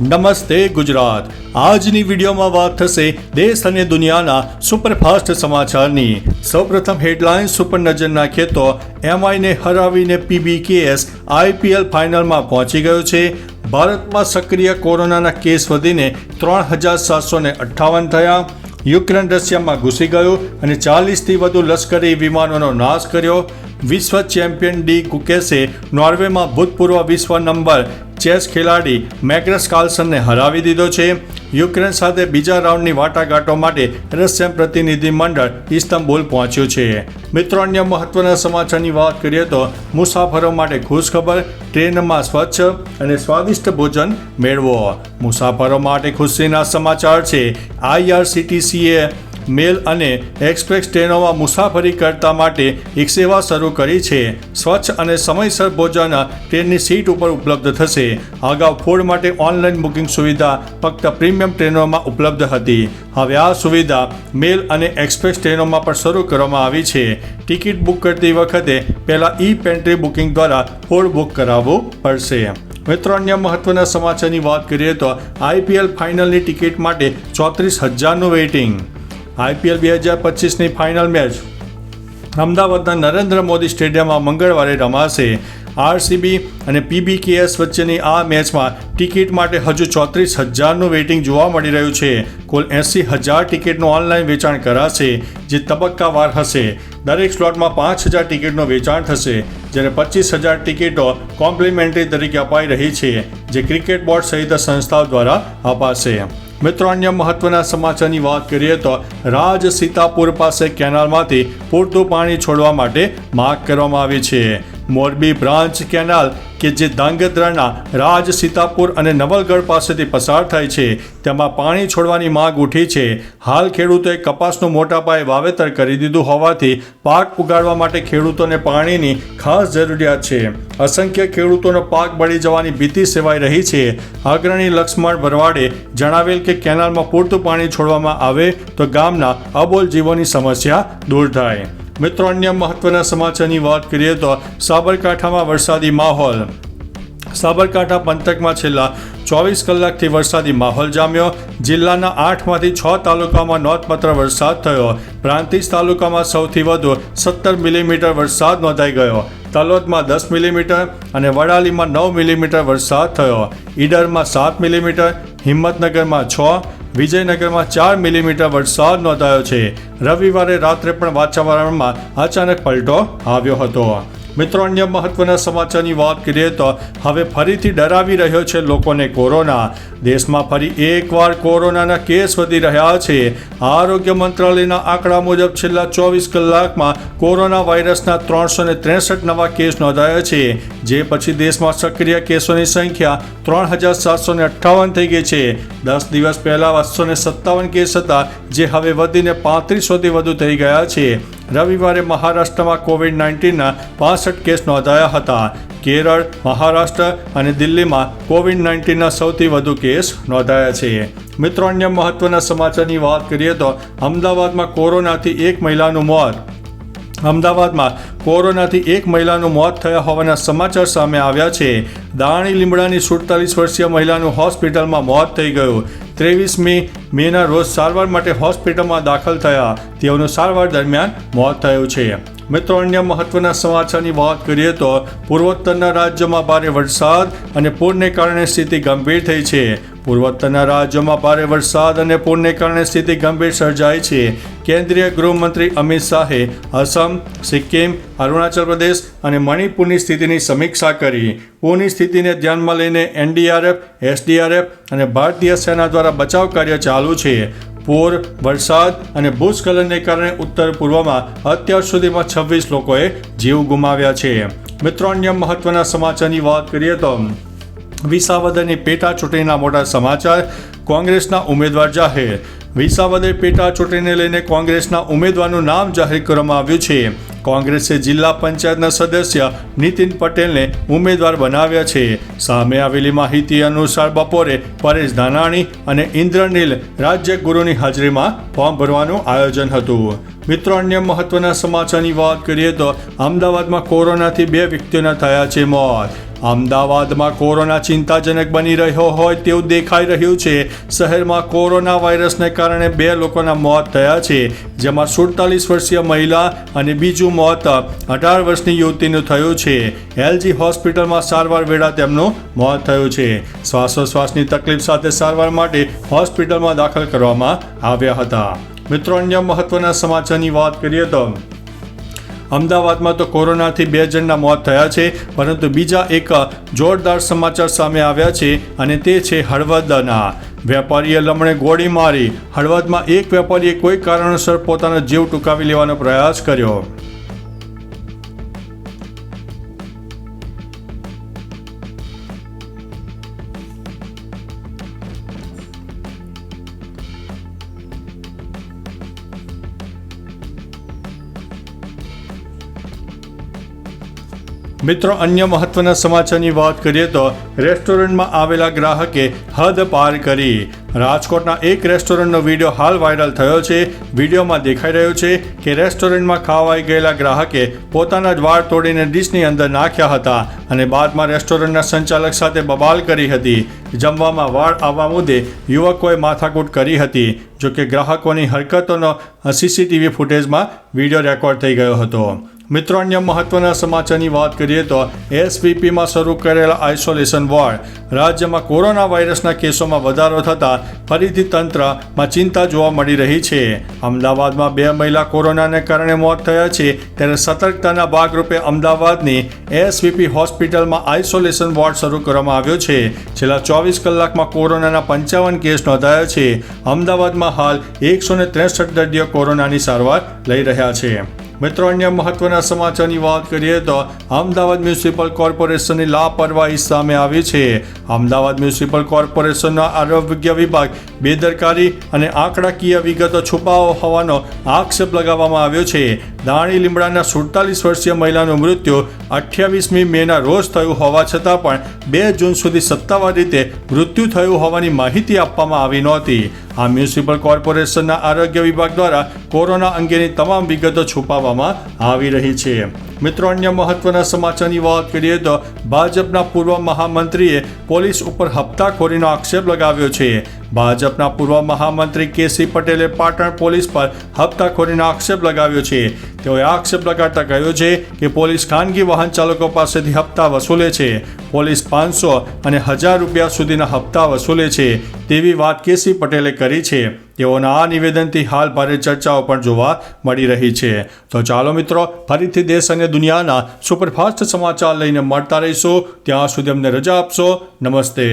નમસ્તે ગુજરાત। આજની વિડીયોમાં વાત થશે દેશ અને દુનિયાના સુપરફાસ્ટ સમાચારની। સૌપ્રથમ હેડલાઇન્સ ઉપર નજર નાખીએ તો એમઆઈને હરાવીને પીબીકેએસ આઈપીએલ ફાઇનલમાં પહોંચી ગયો છે। ભારતમાં સક્રિય કોરોનાના કેસ વધીને 3758 થયા। યુક્રેન રશિયામાં ઘૂસી ગયું અને 40થી વધુ લશ્કરી વિમાનોનો નાશ કર્યો। વિશ્વ ચેમ્પિયન ડી કુકેસે નોર્વેમાં ભૂતપૂર્વ વિશ્વ નંબર ચેસ ખેલાડી મેગ્નસ કાર્લસનને હરાવી દીધો છે। યુક્રેન સાથે બીજા રાઉન્ડની વાટાઘાટો માટે રશિયન પ્રતિનિધિમંડળ ઇસ્તંબુલ પહોંચ્યું છે। મિત્રો, અન્ય મહત્વના સમાચારની વાત કરીએ તો મુસાફરો માટે ખુશખબર, ટ્રેનમાં સ્વચ્છ અને સ્વાદિષ્ટ ભોજન મેળવો। મુસાફરો માટે ખુશીના સમાચાર છે। આઈઆરસીટીસીએ મેલ અને એક્સપ્રેસ ટ્રેનોમાં મુસાફરી કરતા માટે એક સેવા શરૂ કરી છે। સ્વચ્છ અને સમયસર ભોજન ટ્રેનની સીટ ઉપર ઉપલબ્ધ થશે। અગાઉ ફૂડ માટે ઓનલાઈન બુકિંગ સુવિધા ફક્ત પ્રીમિયમ ટ્રેનોમાં ઉપલબ્ધ હતી। હવે આ સુવિધા મેલ અને એક્સપ્રેસ ટ્રેનોમાં પણ શરૂ કરવામાં આવી છે। ટિકિટ બુક કરતી વખતે પહેલાં ઈ પેન્ટ્રી બુકિંગ દ્વારા ફૂડ બુક કરાવવું પડશે। મિત્રો, અન્ય મહત્વના સમાચારની વાત કરીએ તો આઈપીએલ ફાઇનલની ટિકિટ માટે 34,000નું વેઇટિંગ। આઈપીએલ 2025ની ફાઇનલ મેચ અમદાવાદના નરેન્દ્ર મોદી સ્ટેડિયમમાં મંગળવારે રમાશે। આરસીબી અને પીબીકેએસ વચ્ચેની આ મેચમાં ટિકિટ માટે હજુ 34,000નું વેઇટિંગ જોવા મળી રહ્યું છે। કુલ 80,000 ટિકિટનું ઓનલાઈન વેચાણ કરાશે, જે તબક્કાવાર હશે। દરેક સ્લોટમાં 5,000 ટિકિટનું વેચાણ થશે, જ્યારે 25,000 ટિકિટો કોમ્પ્લિમેન્ટરી તરીકે અપાઈ રહી છે, જે ક્રિકેટ બોર્ડ સહિત સંસ્થાઓ દ્વારા અપાશે। મિત્રો, અન્ય મહત્વના સમાચારની વાત કરીએ તો રાજ સીતાપુર પાસે કેનાલમાંથી પૂરતું પાણી છોડવા માટે માગ કરવામાં આવી છે। મોરબી બ્રાન્ચ કેનાલ કે જે ધાંગધ્રાના રાજ સીતાપુર અને નવલગઢ પાસેથી પસાર થાય છે, તેમાં પાણી છોડવાની માગ ઉઠી છે। હાલ ખેડૂતોએ કપાસનું મોટા પાયે વાવેતર કરી દીધું હોવાથી પાક ઉગાડવા માટે ખેડૂતોને પાણીની ખાસ જરૂરિયાત છે। અસંખ્ય ખેડૂતોનો પાક બળી જવાની ભીતિ સેવાઈ રહી છે। અગ્રણી લક્ષ્મણ ભરવાડે જણાવેલ કે કેનાલમાં પૂરતું પાણી છોડવામાં આવે તો ગામના અબોલ જીવોની સમસ્યા દૂર થાય। મિત્રો, અન્ય મહત્વના સમાચારની વાત કરીએ તો સાબરકાંઠામાં વરસાદી માહોલ। સાબરકાંઠા પંથકમાં છેલ્લા 24 કલાકથી વરસાદી માહોલ જામ્યો। જિલ્લાના 8માંથી 6 તાલુકામાં નોંધપાત્ર વરસાદ થયો। પ્રાંતિજ તાલુકામાં સૌથી વધુ 17 મિલીમીટર વરસાદ નોંધાઈ ગયો। તલોદમાં 10 મિલીમીટર અને વડાલીમાં 9 મિલીમીટર વરસાદ થયો। ઈડરમાં 7 મિલીમીટર, હિંમતનગરમાં 6, વિજયનગરમાં 4 મિલીમીટર વરસાદ નોંધાયો છે। રવિવારે રાત્રે પણ વાતાવરણમાં અચાનક પલટો આવ્યો હતો। મિત્રો, અન્ય મહત્વના સમાચારની વાત કરીએ તો હવે ફરીથી ડરાવી રહ્યો છે લોકોને કોરોના। દેશમાં ફરી એકવાર કોરોનાના કેસ વધી રહ્યા છે। આરોગ્ય મંત્રાલયના આંકડા મુજબ છેલ્લા 24 કલાકમાં કોરોના વાયરસના 363 નવા કેસ નોંધાયા છે, જે પછી દેશમાં સક્રિય કેસોની સંખ્યા 3,758 થઈ ગઈ છે। 10 દિવસ પહેલા 257 કેસ હતા, જે હવે વધીને 3500થી વધુ થઈ ગયા છે। રવિવારે મહારાષ્ટ્રમાં કોવિડ-19ના 65 કેસ નોંધાયા હતા। કેરળ, મહારાષ્ટ્ર અને દિલ્હીમાં કોવિડ-19ના સૌથી વધુ કેસ નોંધાયા છે। મિત્રો, અન્ય મહત્વના સમાચારની વાત કરીએ તો અમદાવાદમાં કોરોનાથી એક મહિલાનું મોત। અમદાવાદમાં કોરોનાથી એક મહિલાનું મોત થયા હોવાના સમાચાર સામે આવ્યા છે। દાણી લીમડાની 47 વર્ષીય મહિલાનું હોસ્પિટલમાં મોત થઈ ગયું। 23મી મેના રોજ સારવાર માટે હોસ્પિટલમાં દાખલ થયા। તેઓનું સારવાર દરમિયાન મોત થયું છે। મિત્રો, અન્ય મહત્વના સમાચારની વાત કરીએ તો પૂર્વોત્તરના રાજ્યોમાં ભારે વરસાદ અને પૂરને કારણે સ્થિતિ ગંભીર થઈ છે। પૂર્વોત્તરના રાજ્યોમાં ભારે વરસાદ અને પૂરને કારણે સ્થિતિ ગંભીર સર્જાઈ છે। કેન્દ્રીય ગૃહમંત્રી અમિત શાહે અસમ, સિક્કિમ, અરુણાચલ પ્રદેશ અને મણિપુરની સ્થિતિની સમીક્ષા કરી। પૂરની સ્થિતિને ધ્યાનમાં લઈને એનડીઆરએફ, એસડીઆરએફ અને ભારતીય સેના દ્વારા બચાવ કાર્ય ચાલુ છે। પૂર, વરસાદ અને ભૂસ્ખલનને કારણે ઉત્તર પૂર્વમાં અત્યાર સુધીમાં 26 લોકોએ જીવ ગુમાવ્યા છે। મિત્રો, અન્ય મહત્વના સમાચારની વાત કરીએ તો વિસાવદરની પેટા ચૂંટણીના મોટા સમાચાર। કોંગ્રેસના ઉમેદવાર જાહેર। વિસાવદર પેટા ચૂંટણીને લઈને કોંગ્રેસના ઉમેદવારનું નામ જાહેર કરવામાં આવ્યું છે। કોંગ્રેસે જિલ્લા પંચાયતના સદસ્ય નીતિન પટેલને ઉમેદવાર બનાવ્યા છે। સામે આવેલી માહિતી અનુસાર બપોરે પરેશ ધાનાણી અને ઇન્દ્રનીલ રાજ્યગુરુની હાજરીમાં ફોર્મ ભરવાનું આયોજન હતું। મિત્રો, અન્ય મહત્વના સમાચારની વાત કરીએ તો અમદાવાદમાં કોરોનાથી 2 વ્યક્તિઓના થયા છે મોત। અમદાવાદમાં કોરોના ચિંતાજનક બની રહ્યો હોય તેવું દેખાઈ રહ્યું છે. શહેરમાં કોરોના વાયરસને કારણે 2 લોકોના મોત થયા છે, જેમાં 47 વર્ષીય મહિલા અને બીજું મોત 18 વર્ષની યુવતીનું થયું છે. એલજી હોસ્પિટલમાં સારવાર વેળા તેમનું મોત થયું છે. શ્વાસોશ્વાસની તકલીફ સાથે સારવાર માટે હોસ્પિટલમાં દાખલ કરવામાં આવ્યા હતા. મિત્રો, અન્ય મહત્વના સમાચારની વાત કરીએ તો અમદાવાદમાં તો કોરોનાથી 2 જણના મોત થયા છે, પરંતુ બીજા એક જોરદાર સમાચાર સામે આવ્યા છે અને તે છે હળવદના. વેપારીએ લમણે ગોળી મારી. હળવદમાં એક વેપારીએ કોઈ કારણસર પોતાનો જીવ ટૂંકાવી લેવાનો પ્રયાસ કર્યો. મિત્રો, અન્ય મહત્વના સમાચારની વાત કરીએ તો રેસ્ટોરન્ટમાં આવેલા ગ્રાહકે હદ પાર કરી. રાજકોટના એક રેસ્ટોરન્ટનો વિડીયો હાલ વાયરલ થયો છે. વિડીયોમાં દેખાઈ રહ્યો છે કે રેસ્ટોરન્ટમાં ખાવાઈ ગયેલા ગ્રાહકે પોતાના જ વાળ તોડીને ડીશની અંદર નાખ્યા હતા અને બાદમાં રેસ્ટોરન્ટના સંચાલક સાથે બબાલ કરી હતી. જમવામાં વાળ આવવા મુદ્દે યુવકોએ માથાકૂટ કરી હતી. જોકે ગ્રાહકોની હરકતોનો સીસીટીવી ફૂટેજમાં વિડીયો રેકોર્ડ થઈ ગયો હતો. મિત્રો, અન્ય મહત્વના સમાચારની વાત કરીએ તો એસવીપીમાં શરૂ કરેલા આઇસોલેશન વોર્ડ. રાજ્યમાં કોરોના વાયરસના કેસોમાં વધારો થતાં ફરીથી તંત્રમાં ચિંતા જોવા મળી રહી છે. અમદાવાદમાં 2 મહિલા કોરોનાને કારણે મોત થયા છે, ત્યારે સતર્કતાના ભાગરૂપે અમદાવાદની એસવીપી હોસ્પિટલમાં આઇસોલેશન વોર્ડ શરૂ કરવામાં આવ્યો છે. છેલ્લા 24 કલાકમાં કોરોનાના 55 કેસ નોંધાયા છે. અમદાવાદમાં હાલ 163 દર્દીઓ કોરોનાની સારવાર લઈ રહ્યા છે. મિત્રો, અન્ય મહત્વના સમાચારની વાત કરીએ તો અમદાવાદ મ્યુનિસિપલ કોર્પોરેશનની લાપરવાહી સામે આવી છે. અમદાવાદ મ્યુનિસિપલ કોર્પોરેશનનો આરોગ્ય વિભાગ બેદરકારી અને આંકડાકીય વિગતો છુપાવો હોવાનો આક્ષેપ લગાવવામાં આવ્યો છે. દાણી લીમડાના 47 વર્ષીય મહિલાનું મૃત્યુ 28મી મેના રોજ થયું હોવા છતાં પણ 2 જૂન સુધી સત્તાવાર રીતે મૃત્યુ થયું હોવાની માહિતી આપવામાં આવી નહોતી. આ મ્યુનિસિપલ કોર્પોરેશનના આરોગ્ય વિભાગ દ્વારા કોરોના અંગેની તમામ વિગતો છુપાવવામાં આવી રહી છે. મિત્રો, અન્ય મહત્વના સમાચારની વાત કરીએ તો ભાજપના પૂર્વ મહામંત્રીએ પોલીસ ઉપર હપ્તાખોરીનો આક્ષેપ લગાવ્યો છે. ભાજપના પૂર્વ મહામંત્રી કેસી પટેલે પાટણ પોલીસ પર હપ્તાખોરીનો આક્ષેપ લગાવ્યો છે. તેઓએ આક્ષેપ લગાડતા કહ્યું છે કે પોલીસ ખાનગી વાહન ચાલકો પાસેથી હપ્તા વસૂલે છે. પોલીસ 500 અને 1000 રૂપિયા સુધીના હપ્તા વસૂલે છે તેવી વાત કેસી પટેલે કરી છે. તેઓના આ નિવેદનથી હાલ ભારે ચર્ચાઓ પણ જોવા મળી રહી છે. તો ચાલો મિત્રો, ફરીથી દેશ અને દુનિયાના સુપરફાસ્ટ સમાચાર લઈને મળતા રહીશું. ત્યાં સુધી અમને રજા આપશો. નમસ્તે.